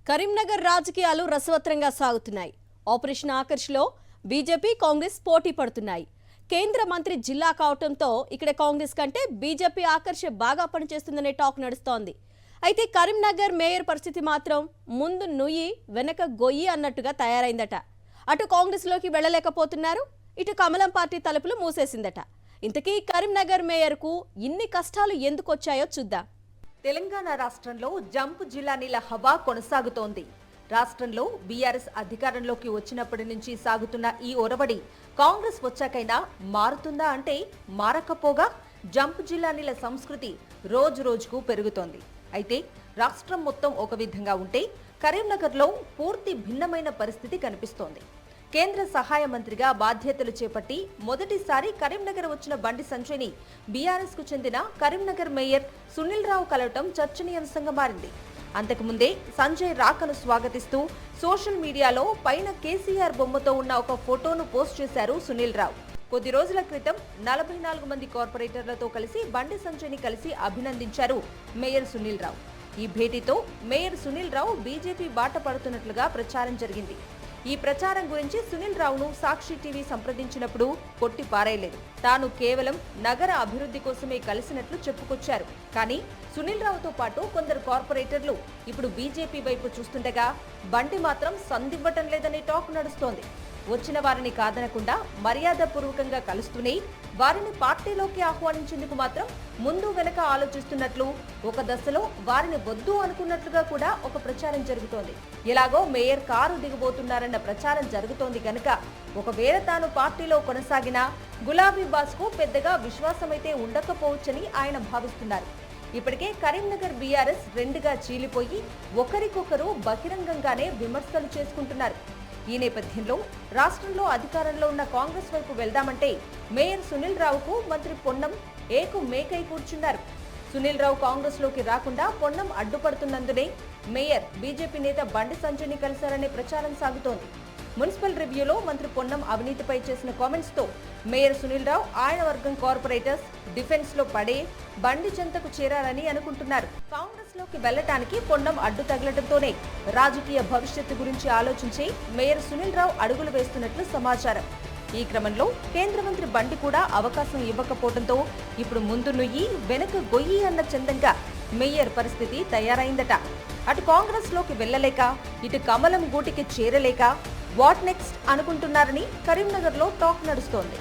కరీంనగర్ రాజకీయాలు రసవత్రంగా సాగుతున్నాయి. Operation ఆకర్ష్లో BJP Congress పోటీ పడుతున్నాయి. కేంద్ర మంత్రి జిల్లా కావటంతో ఇక్కడ కాంగ్రెస్ కంటే బీజేపీ ఆకర్ష బాగా పనిచేస్తుందనే టాక్ నడుస్తోంది. అయితే కరీంనగర్ మేయర్ పరిస్థితి మాత్రం ముందు నుయ్యి వెనక గొయ్యి అన్నట్టుగా తయారైందట. అటు కాంగ్రెస్లోకి వెళ్లలేకపోతున్నారు, ఇటు కమలం పార్టీ తలుపులు మూసేసిందట. ఇంతకీ కరీంనగర్ మేయర్కు ఇన్ని కష్టాలు ఎందుకు వచ్చాయో చూద్దాం. తెలంగాణ రాష్ట్రంలో జంప్ జిల్లానీల హవా కొనసాగుతోంది. రాష్ట్రంలో బీఆర్ఎస్ అధికారంలోకి వచ్చినప్పటి నుంచి సాగుతున్న ఈ ఒరవడి కాంగ్రెస్ వచ్చాకైనా మారుతుందా అంటే మారకపోగా జంప్ జిల్లానీల సంస్కృతి రోజు రోజుకు పెరుగుతోంది. అయితే రాష్ట్రం మొత్తం ఒక విధంగా ఉంటే కరీంనగర్లో పూర్తి భిన్నమైన పరిస్థితి కనిపిస్తోంది. కేంద్ర సహాయ మంత్రిగా బాధ్యతలు చేపట్టి మొదటిసారి కరీంనగర్ వచ్చిన బండి సంజయ్ని బీఆర్ఎస్ కు చెందిన కరీంనగర్ మేయర్ సునీల్ రావు కలవటం చర్చనీయాంశంగా మారింది. అంతకుముందే సంజయ్ రాకను స్వాగతిస్తూ సోషల్ మీడియాలో పైన కేసీఆర్ బొమ్మతో ఉన్న ఒక ఫోటోను పోస్ట్ చేశారు సునీల్ రావు. కొద్ది రోజుల క్రితం 44 మంది కార్పొరేటర్లతో కలిసి బండి సంజయ్ని కలిసి అభినందించారు మేయర్ సునీల్ రావు. ఈ భేటీతో మేయర్ సునీల్ రావు బీజేపీ బాట పడుతున్నట్లుగా ప్రచారం జరిగింది. ఈ ప్రచారం గురించి సునీల్ రావును సాక్షి టీవీ సంప్రదించినప్పుడు కొట్టి పారేయలేదు. తాను కేవలం నగర అభివృద్ధి కోసమే కలిసినట్లు చెప్పుకొచ్చారు. కానీ సునీల్ రావుతో పాటు కొందరు కార్పొరేటర్లు ఇప్పుడు బీజేపీ వైపు చూస్తుండగా బండి మాత్రం సందివ్వటం లేదనే టాక్ నడుస్తోంది. వచ్చిన వారిని కాదనకుండా మర్యాదపూర్వకంగా కలుస్తూనే వారిని పార్టీలోకి ఆహ్వానించేందుకు మాత్రం ముందు వెనక ఆలోచిస్తున్నట్లు, ఒక దశలో వారిని వద్దు అనుకున్నట్లుగా కూడా ఒక ప్రచారం జరుగుతోంది. ఎలాగో మేయర్ కారు దిగబోతున్నారన్న ప్రచారం జరుగుతోంది కనుక ఒకవేళ తాను పార్టీలో కొనసాగినా గులాబీ బాస్కు పెద్దగా విశ్వాసమైతే ఉండకపోవచ్చని ఆయన భావిస్తున్నారు. ఇప్పటికే కరీంనగర్ బీఆర్ఎస్ రెండుగా చీలిపోయి ఒకరికొకరు బహిరంగంగానే విమర్శలు చేసుకుంటున్నారు. ఈ నేపథ్యంలో రాష్ట్రంలో అధికారంలో ఉన్న కాంగ్రెస్ వైపు వెళ్దామంటే మేయర్ సునీల్ రావుకు మంత్రి పొన్నం ఏకు మేకై కూర్చున్నారు. సునీల్ రావు కాంగ్రెస్ లోకి రాకుండా పొన్నం అడ్డుపడుతున్నందునే మేయర్ బీజేపీ నేత బండి సంజయ్ని కలిశారనే ప్రచారం సాగుతోంది. మున్సిపల్ రివ్యూలో మంత్రి పొన్నం అవినీతిపై చేసిన కామెంట్స్ తో మేయర్ సునీల్ రావు ఆయన వర్గం కార్పొరేటర్స్ డిఫెన్స్ లో పడే బండి చెంతకు చేరారని అనుకుంటున్నారు. కాంగ్రెస్ లోకి వెళ్లటానికి పొన్నం అడ్డు తగలటంతోనే రాజకీయ భవిష్యత్తు గురించి ఆలోచించి మేయర్ సునీల్ రావు అడుగులు వేస్తున్నట్లు సమాచారం. ఈ క్రమంలో కేంద్ర మంత్రి బండి కూడా అవకాశం ఇవ్వకపోవడంతో ఇప్పుడు ముందు నుయ్యి వెనక గొయ్యి అన్న చందంగా మేయర్ పరిస్థితి తయారైందట. అటు కాంగ్రెస్ లోకి వెళ్లలేక ఇటు కమలం గూటికి చేరలేక వాట్ నెక్స్ట్ అనుకుంటున్నారని కరీంనగర్ లో టాక్ నడుస్తోంది.